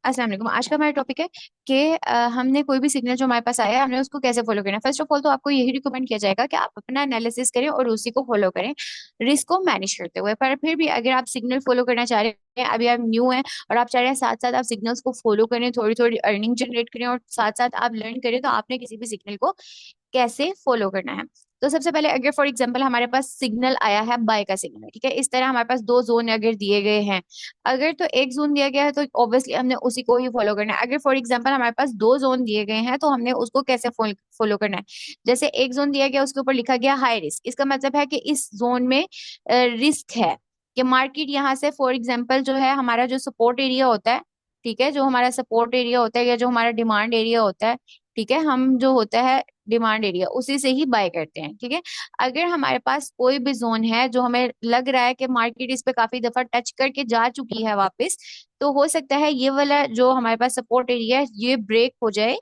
अस्सलाम वालेकुम। आज का हमारा टॉपिक है कि हमने कोई भी सिग्नल जो हमारे पास आया है हमने उसको कैसे फॉलो करना है। फर्स्ट ऑफ ऑल तो आपको यही रिकमेंड किया जाएगा कि आप अपना एनालिसिस करें और उसी को फॉलो करें रिस्क को मैनेज करते हुए। पर फिर भी अगर आप सिग्नल फॉलो करना चाह रहे हैं, अभी आप न्यू हैं और आप चाह रहे हैं साथ साथ आप सिग्नल्स को फॉलो करें, थोड़ी थोड़ी अर्निंग जनरेट करें और साथ साथ आप लर्न करें, तो आपने किसी भी सिग्नल को कैसे फॉलो करना है। तो सबसे पहले अगर फॉर एग्जांपल हमारे पास सिग्नल आया है बाय का सिग्नल, ठीक है, इस तरह हमारे पास दो जोन अगर दिए गए हैं, अगर तो एक जोन दिया गया है तो ऑब्वियसली हमने उसी को ही फॉलो करना है। अगर फॉर एग्जांपल हमारे पास दो जोन दिए गए हैं तो हमने उसको कैसे फॉलो करना है। जैसे एक जोन दिया गया उसके ऊपर लिखा गया हाई रिस्क, इसका मतलब है कि इस जोन में रिस्क है कि मार्केट यहाँ से फॉर एग्जांपल जो है हमारा जो सपोर्ट एरिया होता है, ठीक है, जो हमारा सपोर्ट एरिया होता है या जो हमारा डिमांड एरिया होता है, ठीक है, हम जो होता है डिमांड एरिया उसी से ही बाय करते हैं, ठीक है। अगर हमारे पास कोई भी जोन है जो हमें लग रहा है कि मार्केट इस पे काफी दफा टच करके जा चुकी है वापस, तो हो सकता है ये वाला जो हमारे पास सपोर्ट एरिया है ये ब्रेक हो जाए,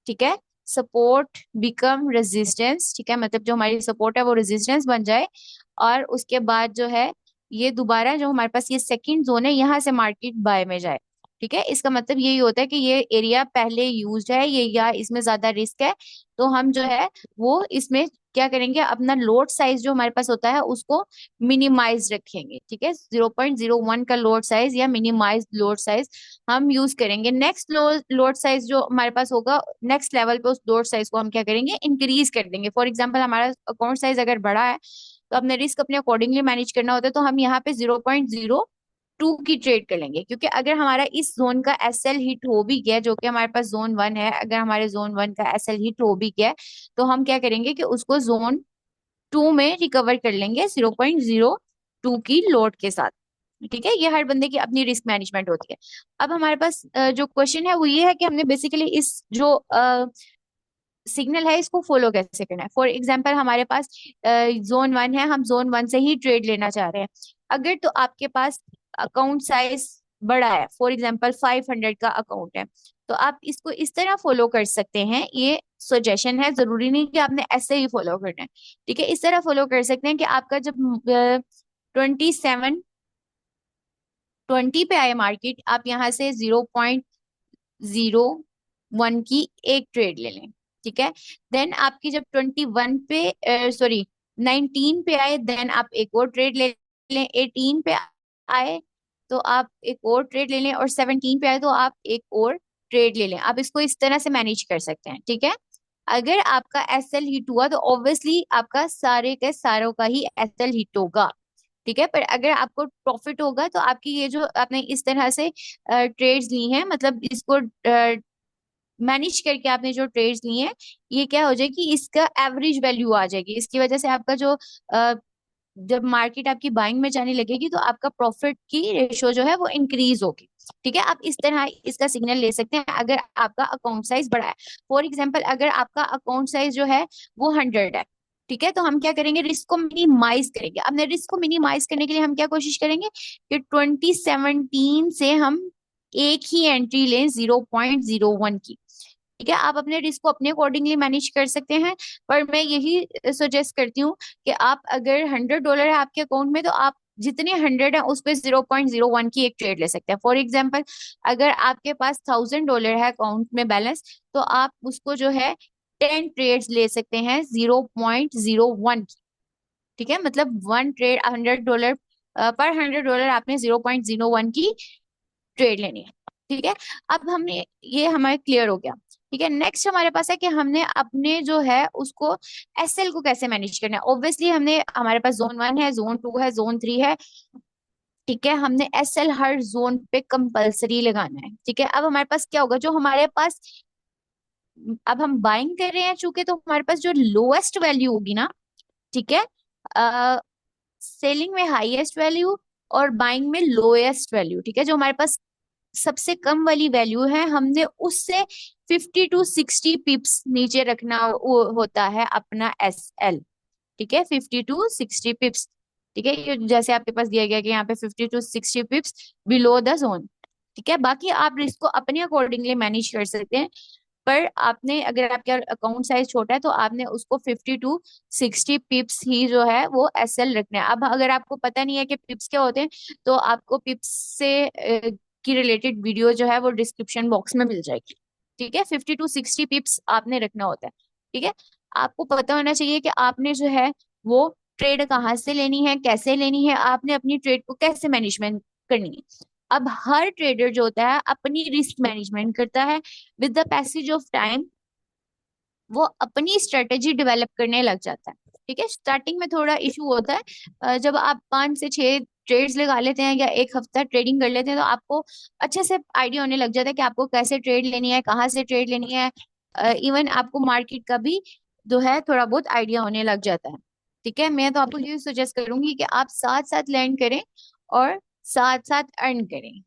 ठीक है। सपोर्ट बिकम रेजिस्टेंस, ठीक है, मतलब जो हमारी सपोर्ट है वो रेजिस्टेंस बन जाए और उसके बाद जो है ये दोबारा जो हमारे पास ये सेकंड जोन है यहाँ से मार्केट बाय में जाए, ठीक है। इसका मतलब यही होता है कि ये एरिया पहले यूज्ड है ये या इसमें ज्यादा रिस्क है, तो हम जो है वो इसमें क्या करेंगे, अपना लोड साइज जो हमारे पास होता है उसको मिनिमाइज रखेंगे, ठीक है। 0.01 का लोड साइज या मिनिमाइज लोड साइज हम यूज करेंगे। नेक्स्ट लोड साइज जो हमारे पास होगा नेक्स्ट लेवल पे उस लोड साइज को हम क्या करेंगे, इंक्रीज कर देंगे। फॉर एग्जांपल हमारा अकाउंट साइज अगर बड़ा है तो अपने रिस्क अपने अकॉर्डिंगली मैनेज करना होता है, तो हम यहाँ पे 0.02 की ट्रेड कर लेंगे, क्योंकि अगर हमारा इस जोन का एसएल हिट हो भी गया जो कि हमारे पास जोन वन है, अगर हमारे जोन वन का एसएल हिट हो भी गया तो हम क्या करेंगे कि उसको जोन टू में रिकवर कर लेंगे 0.02 की लोड के साथ, ठीक है। ये हर बंदे की अपनी रिस्क मैनेजमेंट होती है। अब हमारे पास जो क्वेश्चन है वो ये है कि हमने बेसिकली इस जो सिग्नल है इसको फॉलो कैसे करना है। फॉर एग्जाम्पल हमारे पास जोन वन है, हम जोन वन से ही ट्रेड लेना चाह रहे हैं। अगर तो आपके पास अकाउंट साइज बड़ा है, फॉर एग्जाम्पल 500 का अकाउंट है, तो आप इसको इस तरह फॉलो कर सकते हैं। ये सजेशन है, जरूरी नहीं कि आपने ऐसे ही फॉलो करना है, ठीक है। इस तरह फॉलो कर सकते हैं कि आपका जब 2720 पे आए मार्केट, आप यहाँ से 0.01 की एक ट्रेड ले लें, ठीक है। देन आपकी जब 21 पे सॉरी 19 पे आए, देन आप एक और ट्रेड ले लें। 18 पे आए तो आप एक और ट्रेड ले लें और 17 पे आए तो आप एक और ट्रेड ले लें। आप इसको इस तरह से मैनेज कर सकते हैं, ठीक है। अगर आपका एसएल हिट हुआ तो ऑब्वियसली आपका सारे के सारों का ही एसएल हिट होगा, ठीक है। पर अगर आपको प्रॉफिट होगा तो आपकी ये जो आपने इस तरह से ट्रेड्स ली हैं, मतलब इसको मैनेज करके आपने जो ट्रेड्स ली हैं, ये क्या हो जाएगी, इसका एवरेज वैल्यू आ जाएगी। इसकी वजह से आपका जो जब मार्केट आपकी बाइंग में जाने लगेगी तो आपका प्रॉफिट की रेशो जो है वो इंक्रीज होगी, ठीक है। आप इस तरह इसका सिग्नल ले सकते हैं अगर आपका अकाउंट साइज बड़ा है। फॉर एग्जाम्पल अगर आपका अकाउंट साइज जो है वो 100 है, ठीक है, तो हम क्या करेंगे, रिस्क को मिनिमाइज करेंगे। अपने रिस्क को मिनिमाइज करने के लिए हम क्या कोशिश करेंगे कि 2017 से हम एक ही एंट्री लें 0.01 की, ठीक है। आप अपने रिस्क को अपने अकॉर्डिंगली मैनेज कर सकते हैं, पर मैं यही सजेस्ट करती हूँ कि आप अगर $100 है आपके अकाउंट में तो आप जितने 100 है उस पे 0.01 की एक ट्रेड ले सकते हैं। फॉर एग्जाम्पल अगर आपके पास $1000 है अकाउंट में बैलेंस, तो आप उसको जो है 10 ट्रेड्स ले सकते हैं 0.01 की, ठीक है। मतलब वन ट्रेड $100 पर $100 आपने 0.01 की ट्रेड लेनी है, ठीक है। अब हमने ये हमारे क्लियर हो गया, ठीक है। नेक्स्ट हमारे पास है कि हमने अपने जो है उसको एसएल को कैसे मैनेज करना है। ऑब्वियसली हमने हमारे पास जोन वन है, जोन टू है, जोन थ्री है, ठीक है। हमने एसएल हर जोन पे कंपलसरी लगाना है, ठीक है। अब हमारे पास क्या होगा, जो हमारे पास अब हम बाइंग कर रहे हैं चूंकि, तो हमारे पास जो लोएस्ट वैल्यू होगी ना, ठीक है, सेलिंग में हाईएस्ट वैल्यू और बाइंग में लोएस्ट वैल्यू, ठीक है। जो हमारे पास सबसे कम वाली वैल्यू है हमने उससे 50 to 60 पिप्स नीचे रखना होता है अपना एस एल, ठीक है, 50 to 60 पिप्स, ठीक है। ये जैसे आपके पास दिया गया कि यहाँ पे 50 to 60 पिप्स बिलो द जोन, ठीक है। बाकी आप इसको अपने अकॉर्डिंगली मैनेज कर सकते हैं, पर आपने अगर आपका अकाउंट साइज छोटा है तो आपने उसको 50 to 60 पिप्स ही जो है वो एसएल रखना है। अब अगर आपको पता नहीं है कि पिप्स क्या होते हैं, तो आपको पिप्स से की रिलेटेड वीडियो जो है वो डिस्क्रिप्शन बॉक्स में मिल जाएगी। ठीक है, 50 to 60 पिप्स आपने रखना होता है। ठीक है, आपको पता होना चाहिए कि आपने जो है वो ट्रेड कहाँ से लेनी है, कैसे लेनी है, आपने अपनी ट्रेड को कैसे मैनेजमेंट करनी है। अब हर ट्रेडर जो होता है अपनी रिस्क मैनेजमेंट करता है। With the passage of time वो अपनी स्ट्रेटेजी डेवलप करने लग जाता है। ठीक है, स्टार्टिंग में थोड़ा इशू होता है। जब आप 5 से 6 ट्रेड्स लगा लेते हैं या एक हफ्ता ट्रेडिंग कर लेते हैं तो आपको अच्छे से आइडिया होने लग जाता है कि आपको कैसे ट्रेड लेनी है, कहाँ से ट्रेड लेनी है। इवन आपको मार्केट का भी जो है थोड़ा बहुत आइडिया होने लग जाता है। ठीक है, मैं तो आपको ये सजेस्ट करूंगी कि आप साथ साथ लर्न करें और साथ साथ अर्न करें।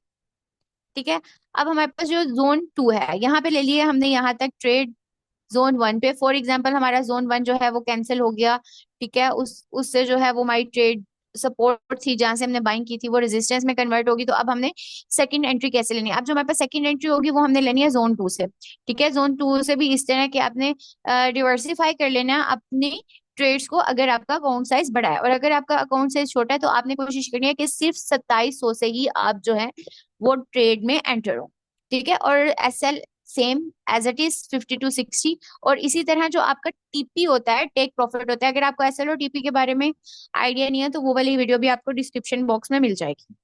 ठीक है, अब हमारे पास जो जोन 2 है, यहाँ पे ले लिए हमने यहाँ तक ट्रेड जोन 1 पे। फॉर एग्जाम्पल हमारा जोन 1 जो है वो कैंसिल हो गया। ठीक है, उस उससे जो है वो हमारी ट्रेड सपोर्ट थी जहां से हमने बाइंग की थी वो रेजिस्टेंस में कन्वर्ट होगी। तो अब हमने सेकंड एंट्री कैसे लेनी है? अब जो हमारे पास सेकंड एंट्री होगी वो हमने लेनी है जोन 2 से। ठीक है, जोन 2 से भी इस तरह कि आपने डिवर्सिफाई कर लेना है अपनी ट्रेड्स को। अगर आपका अकाउंट साइज बड़ा है और अगर आपका अकाउंट साइज छोटा है तो आपने कोशिश करनी है कि सिर्फ 2700 से ही आप जो है वो ट्रेड में एंटर हो। ठीक है, और SL same as it is 50 to 60। और इसी तरह जो आपका टीपी होता है, टेक प्रॉफिट होता है, अगर आपको एसएल और टीपी के बारे में आइडिया नहीं है तो वो वाली वीडियो भी आपको डिस्क्रिप्शन बॉक्स में मिल जाएगी।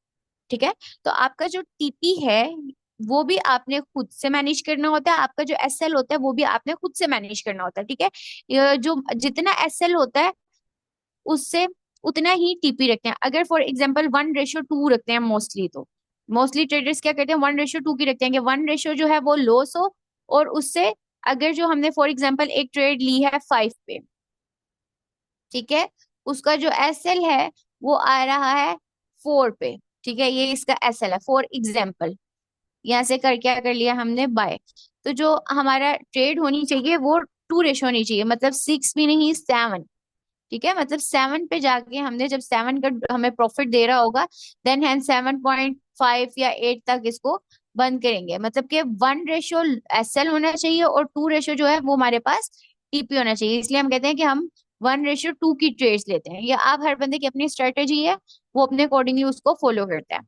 ठीक है, तो आपका जो टीपी है वो भी आपने खुद से मैनेज करना होता है, आपका जो एसएल होता है वो भी आपने खुद से मैनेज करना होता है। ठीक है, जो जितना एसएल होता है उससे उतना ही टीपी रखते हैं। अगर फॉर एग्जाम्पल 1:2 रखते हैं मोस्टली, तो मोस्टली ट्रेडर्स क्या करते हैं 1:2 की रखते हैं कि 1 रेशियो जो है वो लॉस हो। और उससे अगर जो हमने फॉर एग्जाम्पल एक ट्रेड ली है 5 पे, ठीक है, उसका जो एसएल है वो आ रहा है 4 पे। ठीक है, ये इसका एसएल है फॉर एग्जाम्पल। यहाँ से कर क्या कर लिया हमने बाय। तो जो हमारा ट्रेड होनी चाहिए वो 2 रेशियो होनी चाहिए, मतलब 6 भी नहीं 7। ठीक है, मतलब 7 पे जाके हमने जब 7 का हमें प्रॉफिट दे रहा होगा देन हैंड 7.5 या 8 तक इसको बंद करेंगे। मतलब कि 1 रेशियो एसएल होना चाहिए और 2 रेशियो जो है वो हमारे पास टीपी होना चाहिए। इसलिए हम कहते हैं कि हम 1:2 की ट्रेड्स लेते हैं। ये आप हर बंदे की अपनी स्ट्रेटेजी है, वो अपने अकॉर्डिंगली उसको फॉलो करता है।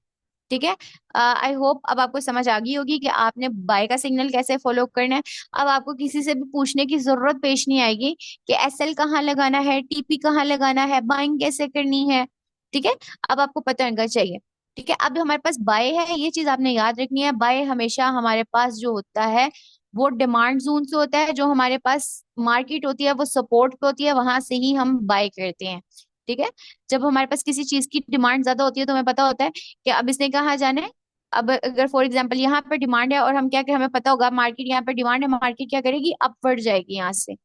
ठीक है, आई होप अब आपको समझ आ गई होगी कि आपने बाय का सिग्नल कैसे फॉलो करना है। अब आपको किसी से भी पूछने की जरूरत पेश नहीं आएगी कि एसएल कहाँ लगाना है, टीपी कहाँ लगाना है, बाइंग कैसे करनी है। ठीक है, अब आपको पता होना चाहिए। ठीक है, अब हमारे पास बाय है, ये चीज आपने याद रखनी है। बाय हमेशा हमारे पास जो होता है वो डिमांड जोन से होता है। जो हमारे पास मार्केट होती है वो सपोर्ट पे होती है, वहां से ही हम बाय करते हैं। ठीक है, जब हमारे पास किसी चीज की डिमांड ज्यादा होती है तो हमें पता होता है कि अब इसने कहाँ जाना है। अब अगर फॉर एग्जांपल यहाँ पर डिमांड है और हम क्या हमें पता होगा मार्केट यहाँ पर डिमांड है, मार्केट क्या करेगी अपवर्ड जाएगी यहाँ से।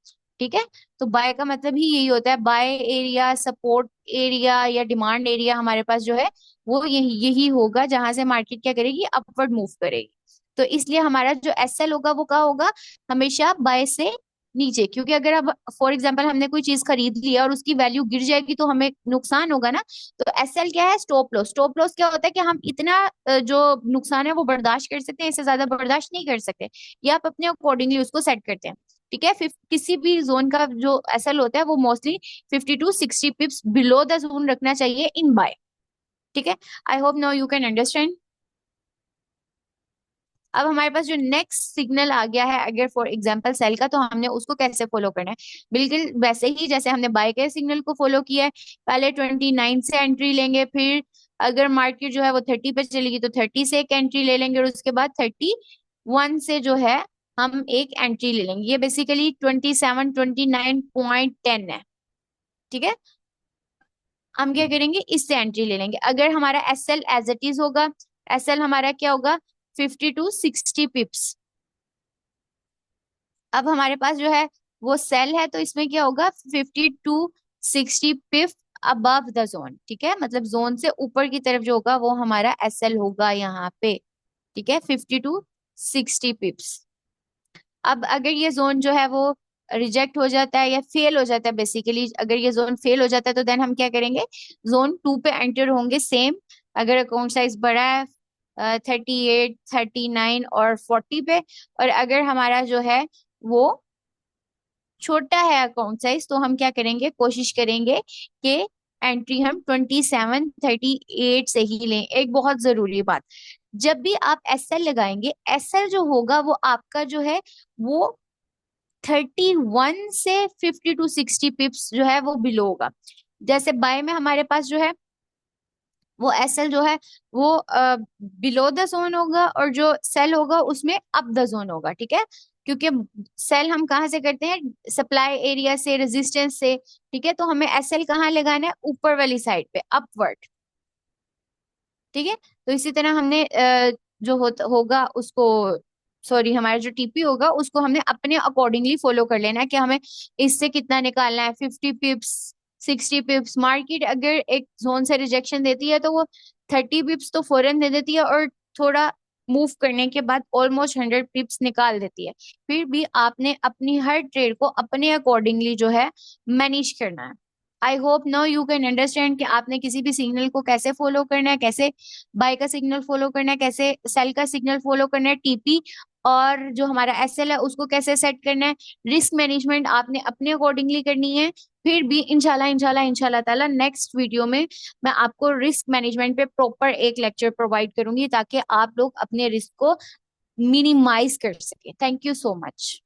ठीक है, तो बाय का मतलब ही यही होता है। बाय एरिया, सपोर्ट एरिया या डिमांड एरिया हमारे पास जो है वो यही यही होगा जहां से मार्केट क्या करेगी अपवर्ड मूव करेगी। तो इसलिए हमारा जो एसएल होगा वो क्या होगा, हमेशा बाय से नीचे। क्योंकि अगर अब फॉर एग्जांपल हमने कोई चीज खरीद ली है और उसकी वैल्यू गिर जाएगी तो हमें नुकसान होगा ना। तो एसएल क्या है, स्टॉप लॉस। स्टॉप लॉस क्या होता है कि हम इतना जो नुकसान है वो बर्दाश्त कर सकते हैं, इससे ज्यादा बर्दाश्त नहीं कर सकते। ये आप अपने अकॉर्डिंगली उसको सेट करते हैं। ठीक है, किसी भी जोन का जो एसएल होता है वो mostly 50 to 60 पिप्स below the zone रखना चाहिए इन बाय। ठीक है, I hope now you can understand. अब हमारे पास जो नेक्स्ट सिग्नल आ गया है अगर फॉर एग्जांपल सेल का, तो हमने उसको कैसे फॉलो करना है? बिल्कुल वैसे ही जैसे हमने बाय के सिग्नल को फॉलो किया है। पहले 29 से एंट्री लेंगे, फिर अगर मार्केट जो है वो 30 पे चलेगी तो 30 से एक एंट्री ले लेंगे और उसके बाद 31 से जो है हम एक एंट्री ले लेंगे। ये बेसिकली 27 29.10 है। ठीक है, हम क्या करेंगे इससे एंट्री ले लेंगे। अगर हमारा एसएल एज इट इज होगा, एसएल हमारा क्या होगा 50 to 60 पिप्स। अब हमारे पास जो है वो सेल है तो इसमें क्या होगा 50 to 60 pip above the zone. ठीक है, मतलब जोन से ऊपर की तरफ जो होगा वो हमारा एसएल होगा यहाँ पे। ठीक है, 50 to 60 पिप्स। अब अगर ये जोन जो है वो रिजेक्ट हो जाता है या फेल हो जाता है, बेसिकली अगर ये जोन फेल हो जाता है तो देन हम क्या करेंगे जोन 2 पे एंटर होंगे सेम। अगर अकाउंट साइज बड़ा है 38 39 और 40 पे, और अगर हमारा जो है वो छोटा है अकाउंट साइज तो हम क्या करेंगे कोशिश करेंगे कि एंट्री हम 27 38 से ही लें। एक बहुत जरूरी बात, जब भी आप एसएल लगाएंगे, एसएल जो होगा वो आपका जो है वो 31 से 50 to 60 पिप्स जो है वो बिलो होगा। जैसे बाय में हमारे पास जो है वो एसएल जो है वो बिलो द जोन होगा, और जो सेल होगा उसमें अप द जोन होगा, ठीक है। क्योंकि सेल हम कहाँ से करते हैं, सप्लाई एरिया से, रेजिस्टेंस से, ठीक है। तो हमें एसएल कहाँ लगाना है, ऊपर वाली साइड पे, अपवर्ड, ठीक है। तो इसी तरह हमने जो होगा उसको, सॉरी, हमारा जो टीपी होगा उसको हमने अपने अकॉर्डिंगली फॉलो कर लेना है कि हमें इससे कितना निकालना है, 50 पिप्स, 60 पिप्स। मार्केट अगर एक जोन से रिजेक्शन देती है तो वो 30 पिप्स तो फौरन दे देती है, और थोड़ा मूव करने के बाद ऑलमोस्ट 100 पिप्स निकाल देती है। फिर भी आपने अपनी हर ट्रेड को अपने अकॉर्डिंगली जो है मैनेज करना है। I hope now you can understand कि आपने किसी भी सिग्नल को कैसे फॉलो करना है, कैसे बाय का सिग्नल फॉलो करना है, कैसे सेल का सिग्नल फॉलो करना है, टीपी और जो हमारा एसएल है उसको कैसे सेट करना है। रिस्क मैनेजमेंट आपने अपने अकॉर्डिंगली करनी है। फिर भी इंशाल्लाह इंशाल्लाह इंशाल्लाह ताला नेक्स्ट वीडियो में मैं आपको रिस्क मैनेजमेंट पे प्रॉपर एक लेक्चर प्रोवाइड करूंगी, ताकि आप लोग अपने रिस्क को मिनिमाइज कर सके। Thank you so much.